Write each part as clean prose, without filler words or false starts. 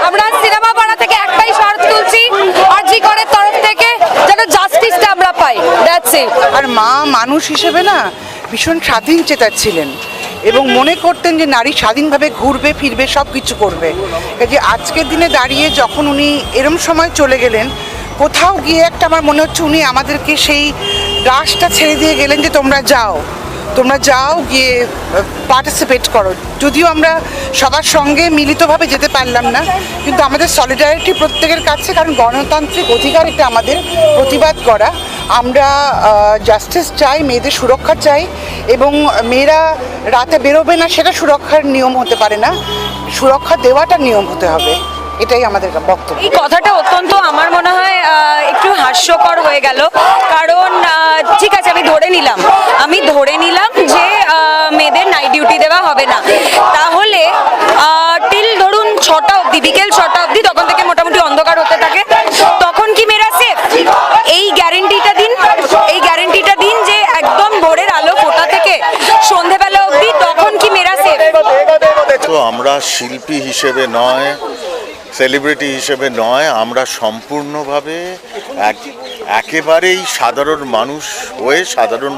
আমরা সিনেমা পাড়া থেকে একটাই শর্ত তুলছি, আরজি করের তরফ থেকে যেন জাস্টিসটা আমরা পাই, দ্যাটস ইট। আর মা মানুষ হিসেবে না ভীষণ স্বাধীন চেতা ছিলেন এবং মনে করতেন যে নারী স্বাধীনভাবে ঘুরবে ফিরবে সব কিছু করবে। কাজে আজকের দিনে দাঁড়িয়ে যখন উনি এরম সময় চলে গেলেন, কোথাও গিয়ে একটা আমার মনে হচ্ছে উনি আমাদেরকে সেই গাছটা ছেড়ে দিয়ে গেলেন যে তোমরা যাও গিয়ে পার্টিসিপেট করো। যদিও আমরা সবার সঙ্গে মিলিতভাবে যেতে পারলাম না, কিন্তু আমাদের সলিডারিটি প্রত্যেকের কাছে, কারণ গণতান্ত্রিক অধিকার এটা আমাদের প্রতিবাদ করা। আমরা জাস্টিস চাই, মেয়েদের সুরক্ষা চাই, এবং মেয়েরা রাতে বেরোবে না সেটা সুরক্ষার নিয়ম হতে পারে না, সুরক্ষা দেওয়াটা নিয়ম হতে হবে, এটাই আমাদের বক্তব্য। এই কথাটা অত্যন্ত আমার মনে হয় একটু হাস্যকর হয়ে গেল, কারণ ঠিক আছে আমি ধরে নিলাম যে মেয়েদের নাইট ডিউটি দেওয়া হবে না, তাহলে টিল ধরুন 6টা অবধি, বিকেল 6টা অবধি, তখন থেকে মোটামুটি অন্ধকার হতে থাকে, তখন কি মেয়েরা সেফ? এই গ্যারেন্টিটা দিন যে একদম ভোরের আলো ফোটা থেকে সন্ধেবেলা অবধি, তখন কি মেয়েরা সেফ? তো আমরা শিল্পী হিসেবে নয়, সেলিব্রিটি হিসেবে নয়, আমরা সম্পূর্ণভাবে একেবারেই সাধারণ মানুষ হয়ে, সাধারণ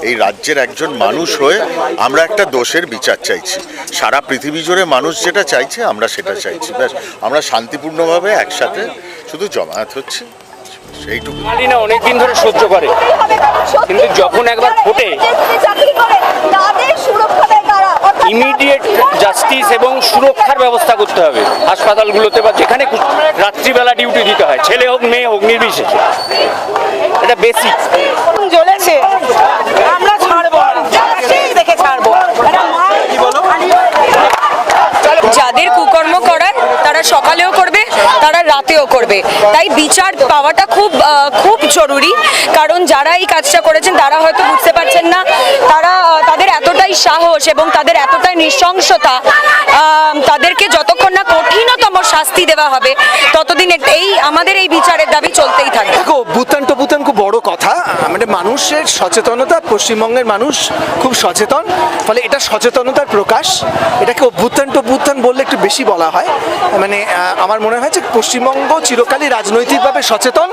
এই রাজ্যের একজন মানুষ হয়ে আমরা একটা দোষের বিচার চাইছি। সারা পৃথিবী জুড়ে মানুষ যেটা চাইছে আমরা সেটা চাইছি। ব্যাস, আমরা শান্তিপূর্ণভাবে একসাথে শুধু জমায়েত হচ্ছে, সেইটুকু। না অনেকদিন ধরে সহ্য করে, কিন্তু যখন একবার ফোটে ইমিডিয়েট জাস্টিস এবং সুরক্ষার ব্যবস্থা করতে হবে হাসপাতালগুলোতে বা যেখানে রাত্রিবেলা ডিউটি দিতে হয়, ছেলে হোক মেয়ে হোক নির্বিশেষে, এটা বেসিক। জ্বলেছে, আমরা ছাড়বো দেখে ছাড়বো। যাদের কুকর্ম করার তারা সকালেও করবে, তারা রাতেও করবে, তাই বিচার পাওয়াটা খুব জরুরি। কারণ যারা এই কাজটা করেছেন তারা হয়তো বুঝতে পারছেন না, তাদের এতটাই সাহস এবং তাদের এতটাই নৃশংসতা, তাদেরকে যতক্ষণ না কঠিনতম শাস্তি দেওয়া হবে ততদিন আমাদের এই বিচারের দাবি চলতেই থাকবে। দেখো, ভূতান খুব বড় কথা, মানে মানুষের সচেতনতা, পশ্চিমবঙ্গের মানুষ খুব সচেতন, ফলে এটা সচেতনতার প্রকাশ। এটাকে অভ্যুত্থান বললে একটু বেশি বলা হয়। মানে আমার মনে হয় যে পশ্চিমবঙ্গ চিরকালই রাজনৈতিকভাবে সচেতন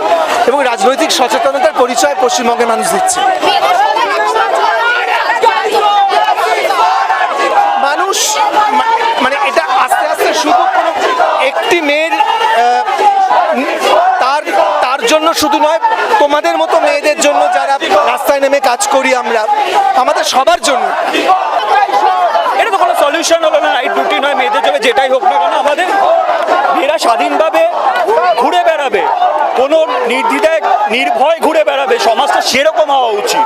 এবং রাজনৈতিক সচেতনতার পরিচয় পশ্চিমবঙ্গের মানুষ দিচ্ছে। মানুষ মানে এটা আস্তে আস্তে শুধু একটি মেয়ের তার জন্য শুধু নয়, তোমাদের মতো মেয়েদের জন্য যারা রাস্তায় নেমে কাজ করি আমরা, আমাদের সবার জন্য। এটা তো কোনো সলিউশন হলো না, নাইট ডিউটি নয়, মেয়েদের জন্য যেটাই হোক না কেন আমাদের মেয়েরা স্বাধীনভাবে ঘুরে বেড়াবে, কোনো নির্দ্বিধায় নির্ভয় ঘুরে বেড়াবে। সমাজটা সেরকম হওয়া উচিত।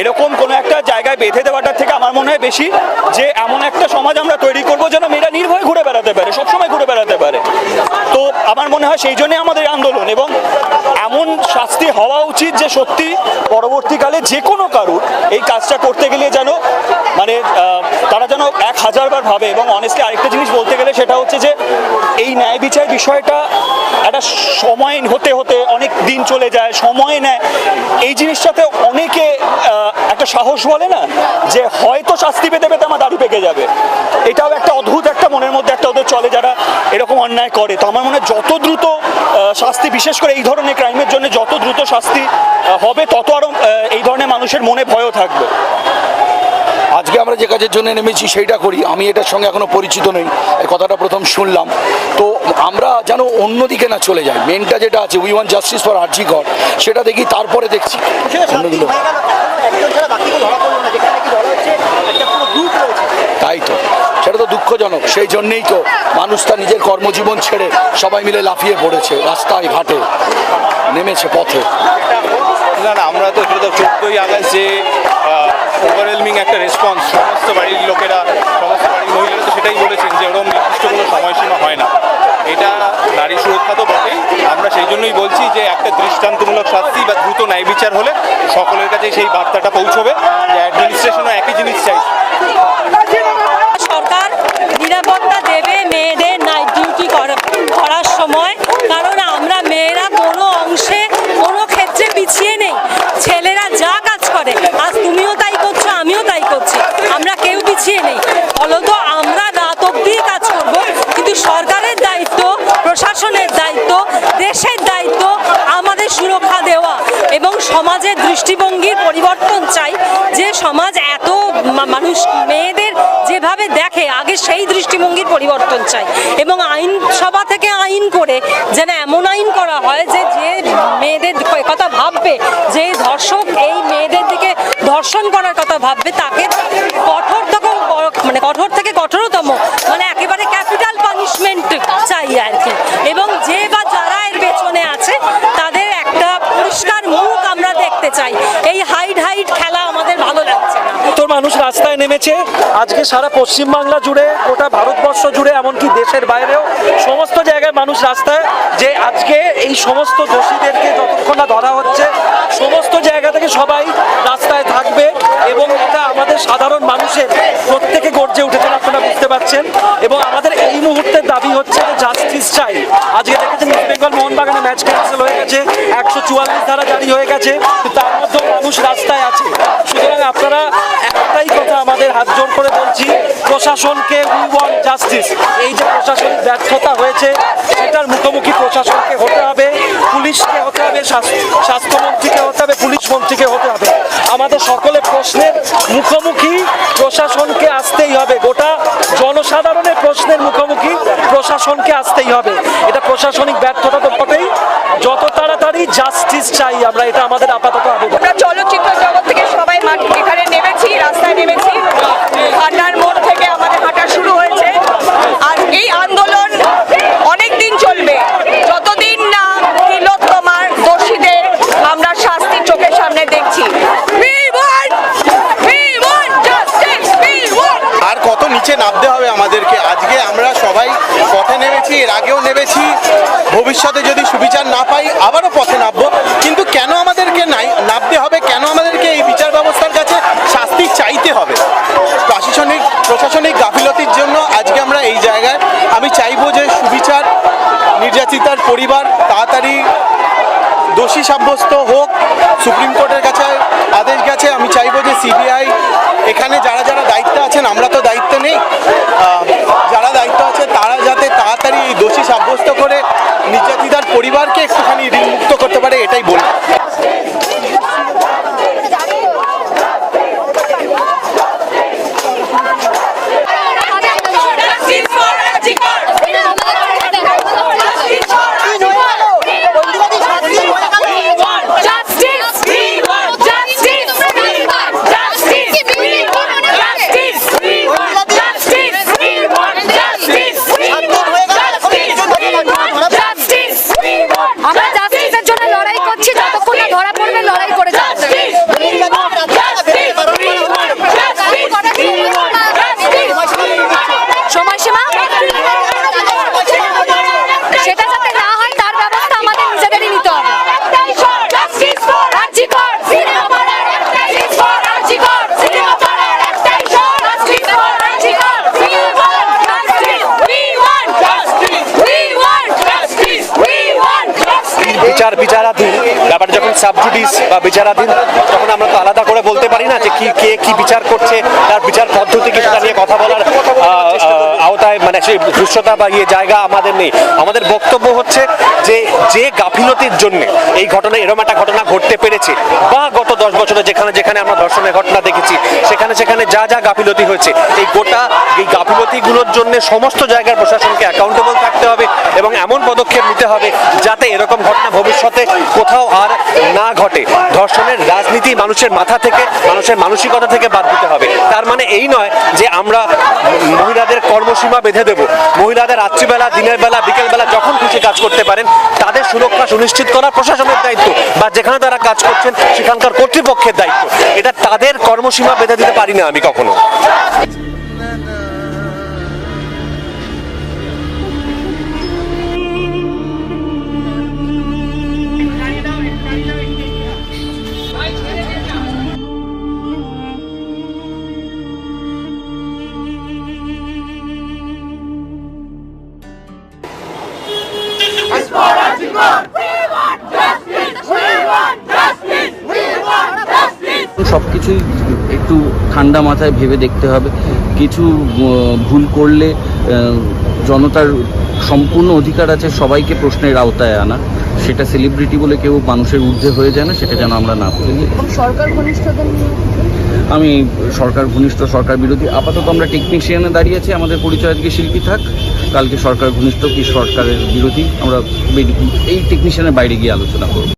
এরকম কোনো একটা জায়গায় বেঁধে দেওয়াটার থেকে আমার মনে হয় বেশি যে এমন একটা সমাজ আমরা তৈরি করবো যেন মেয়েরা নির্ভয় ঘুরে বেড়াতে পারে, সবসময় ঘুরে বেড়াতে পারে। তো আমার মনে হয় সেই জন্যই আমাদের আন্দোলন, এবং এমন শাস্তি হওয়া উচিত যে সত্যি পরবর্তীকালে যে কোনো কারুর এই কাজটা করতে গেলে যেন মানে তারা যেন 1000 বার ভাবে। এবং অনেস্টলি আরেকটা জিনিস বলতে গেলে সেটা হচ্ছে যে এই ন্যায় বিচার বিষয়টা একটা সময় হতে অনেক দিন চলে যায়, সময় নেয়। এই জিনিসটাতে অনেকে একটা সাহস বলে না, যে হয়তো শাস্তি পেতে পেতে আমার দাড়ি পেকে যাবে, এটাও একটা অদ্ভুত একটা মনের মধ্যে একটা ওদের চলে যারা এরকম অন্যায় করে। তো আমার মনে হয় যত দ্রুত শাস্তি, বিশেষ করে এই ধরনের ক্রাইমের জন্য যত দ্রুত শাস্তি হবে, তত আরও এই ধরনের মানুষের মনে ভয়ও থাকবে। আজকে আমরা যে কাজের জন্য নেমেছি সেইটা করি। আমি এটার সঙ্গে এখনো পরিচিত নই, এই কথাটা প্রথম শুনলাম। তো আমরা যেন অন্যদিকে না চলে যাই। মেনটা যেটা আছে, উই ওয়ান্ট জাস্টিস ফর আরজি কর, সেটা দেখি, তারপরে দেখছি অন্যগুলো। তাই তো, সেটা তো দুঃখজনক। সেই জন্যেই তো মানুষ তার নিজের কর্মজীবন ছেড়ে সবাই মিলে লাফিয়ে পড়েছে, রাস্তায় ঘাটে নেমেছে পথে। না, আমরা তো এটা তো 14ই আগস্ট যে ওভারওয়েলমিং একটা রেসপন্স, সমস্ত বাড়ির লোকেরা, সমস্ত বাড়ির মহিলারা তো সেটাই বলেছেন যে ওরকম নির্দিষ্ট কোনো সময়সীমা হয় না। এটা নারী সুরক্ষা তো বটেই, আমরা সেই জন্যই বলছি যে একটা দৃষ্টান্তমূলক শাস্তি বা দ্রুত ন্যায় বিচার হলে সকলের কাছে সেই বার্তাটা পৌঁছবে যে অ্যাডমিনিস্ট্রেশনও একই জিনিস চাইছে। সরকার নিরাপত্তা দেবে মেয়েদের নাইট ডিউটি করার সময়, কারণ আমরা মেয়েরা কোনো অংশে কোনো ক্ষেত্রে পিছিয়ে নেই, ছেলেরা যা কাজ করে আজ তুমিও তাই করছো, আমিও তাই করছি, আমরা কেউ পিছিয়ে নেই। ফলত আমরা রাত অব্দি কাজ করব, কিন্তু সরকারের দায়িত্ব, প্রশাসনের দায়িত্ব, দেশের দায়িত্ব আমাদের সুরক্ষা দেওয়া এবং সমাজের দৃষ্টিভঙ্গির পরিবর্তন চাই। যে সমাজ এত মানুষ মেয়েদের যেভাবে দেখে আগে সেই দৃষ্টিভঙ্গির পরিবর্তন চাই এবং আইনসভা থেকে আইন করে যেন এমন আইন করা হয় যে যে মেয়েদের কথা ভাববে, যে ধর্ষক এই মেয়েদের দিকে ধর্ষণ করার কথা ভাববে তাকে কঠোর থেকে কঠোরতম মানে একেবারে ক্যাপিটাল পানিশমেন্ট চাই আর কি। এবং যে বা যারা এর পেছনে আছে তাদের একটা পরিষ্কার মুখ আমরা দেখতে চাই। এই হাইড খেলা আমাদের ভালো লাগছে না। তোর মানুষ রাস্তায় নেমেছে আজকে সারা পশ্চিমবাংলা জুড়ে, গোটা ভারতবর্ষ জুড়ে, এমনকি দেশের বাইরেও সমস্ত জায়গায় মানুষ রাস্তায়, যে আজকে এই সমস্ত দোষীদেরকে যতক্ষণ না ধরা হচ্ছে সমস্ত জায়গা থেকে সবাই রাস্তায় থাকবে এবং এটা আমাদের সাধারণ মানুষের প্রত্যেকে গর্জে উঠেছেন, আপনারা বুঝতে পারছেন। এবং আমাদের এই মুহূর্তের দাবি হচ্ছে যে জাস্টিস চাই। আজকে দেখেছেন ইস্ট বেঙ্গল মোহনবাগানে ম্যাচ ক্যান্সেল হয়ে গেছে, 144 ধারা জারি হয়ে গেছে, তার মধ্যেও মানুষ রাস্তায় আছে। সুতরাং আপনারা একটাই কথা আমাদের হাত জোর করে বলছি, প্রশাসনকে উই ওয়ান্ট জাস্টিস। এই যে প্রশাসনিক ব্যর্থতা হয়েছে সেটার মুখোমুখি প্রশাসনকে হতে হবে, পুলিশকে হতে হবে, স্বাস্থ্যমন্ত্রীকে হতে হবে, পুলিশ মন্ত্রীকে হতে হবে। আমাদের সকলের প্রশ্নের মুখোমুখি প্রশাসনকে আসতেই হবে, গোটা জনসাধারণের প্রশ্নের মুখোমুখি প্রশাসনকে আসতেই হবে। এটা প্রশাসনিক ব্যর্থতা তো বটেই, যত তাড়াতাড়ি জাস্টিস চাই আমরা, এটা আমাদের আপাতত আবেদন। আমরা চলচ্চিত্র জগৎ থেকে সবাই এখানে নেমেছি, রাস্তায় নেমেছি, হাটার মোড় থেকে আমাদের হাঁটা শুরু হয়েছে। আর এই আন্দোলন অনেক দিন চলবে, যতদিন না তিলোত্তমার দোষীদের আমরা শাস্তি চোখের সামনে দেখছি। আর কত নিচে নামতে হবে আমাদেরকে? আজকে আমরা সবাই পথে নেমেছি, এর আগেও নেমেছি, ভবিষ্যতে যদি সুবিচার না পাই আবারও পথে নামবো। কিন্তু কেন আমাদেরকে নামতে হবে, কেন আমাদেরকে এই বিচার ব্যবস্থার কাছে শাস্তি চাইতে হবে? প্রশাসনিক গাফিলতির জন্য আজকে আমরা এই জায়গায়। আমি চাইবো যে সুবিচার, নির্যাতিতার পরিবার তাড়াতাড়ি দোষী সাব্যস্ত হোক, সুপ্রিম কোর্টের কাছে আদেশ গেছে। আমি চাইবো যে সিবিআই, এখানে যারা যারা দায়িত্বে আছেন, আমরা তো দায়িত্ব নেই, যারা দায়িত্ব আছে তারা যাতে তাড়াতাড়ি এই দোষী সাব্যস্ত করে নির্যাতিতার পরিবারকে একটুখানি ঋণমুক্ত করতে পারে, এটাই বলি। আমরা জাস্টিসের জন্য লড়াই করছি, যতক্ষণ না ধরা পড়বে লড়াই করে যাচ্ছি। সময়সীমা সেটা যাতে না হয় তার ব্যবস্থা আমাদের নিজেদেরই নিতে হবে। বিচারাধীন ব্যাপারটা যখন সাবজুডিস বা বিচারাধীন, তখন আমরা তো আলাদা করে বলতে পারি না যে কে কি বিচার করছে, তার বিচার পদ্ধতি কি, সেটা নিয়ে কথা বলার আওতায় মানে সেই দৃশ্যতা বা জায়গা আমাদের নেই। আমাদের বক্তব্য হচ্ছে যে গাফিলতির জন্য এই ঘটনা, এরকম একটা ঘটনা ঘটতে পেরেছে, বা গত 10 বছরে যেখানে আমরা ধর্ষণের ঘটনা দেখেছি, সেখানে যা গাফিলতি হয়েছে, এই গাফিলতিগুলোর জন্য সমস্ত জায়গার প্রশাসনকে অ্যাকাউন্টেবল থাকতে হবে এবং এমন পদক্ষেপ নিতে হবে যাতে এরকম ঘটনা ভবিষ্যতে কোথাও আর না ঘটে। ধর্ষণের রাজনীতি মানুষের মাথা থেকে, মানুষের মানসিকতা থেকে বাদ দিতে হবে। তার মানে এই নয় যে আমরা মহিলাদের কর্মসীমা বেঁধে দেব। মহিলাদের রাত্রিবেলা, দিনের বেলা, বিকেলবেলা যখন খুশি কাজ করতে পারেন, তাদের সুরক্ষা সুনিশ্চিত করা প্রশাসনের দায়িত্ব, বা যেখানে তারা কাজ করছেন সেখানকার কর্তৃপক্ষের দায়িত্ব। এটা তাদের কর্মসীমা বেঁধে দিতে পারি না আমি কখনো। We want justice! We want justice! We want justice! সব কিছুই একটু ঠান্ডা মাথায় ভেবে দেখতে হবে। কিছু ভুল করলে জনতার সম্পূর্ণ অধিকার আছে সবাইকে প্রশ্নের আওতায় আনা। সেটা সেলিব্রিটি বলে কেউ মানুষের ঊর্ধ্বে হয়ে যায় না, সেটা যেন আমরা না করি। সরকার ঘনিষ্ঠদের নিয়ে আমি সরকার ঘনিষ্ঠ সরকার বিরোধী, আপাতত আমরা টেকনিশিয়ানে দাঁড়িয়েছি, আমাদের পরিচয় আজকে শিল্পী থাক, কালকে সরকার ঘনিষ্ঠ কি সরকারের বিরোধী আমরা এই টেকনিশিয়ানের বাইরে গিয়ে আলোচনা করব।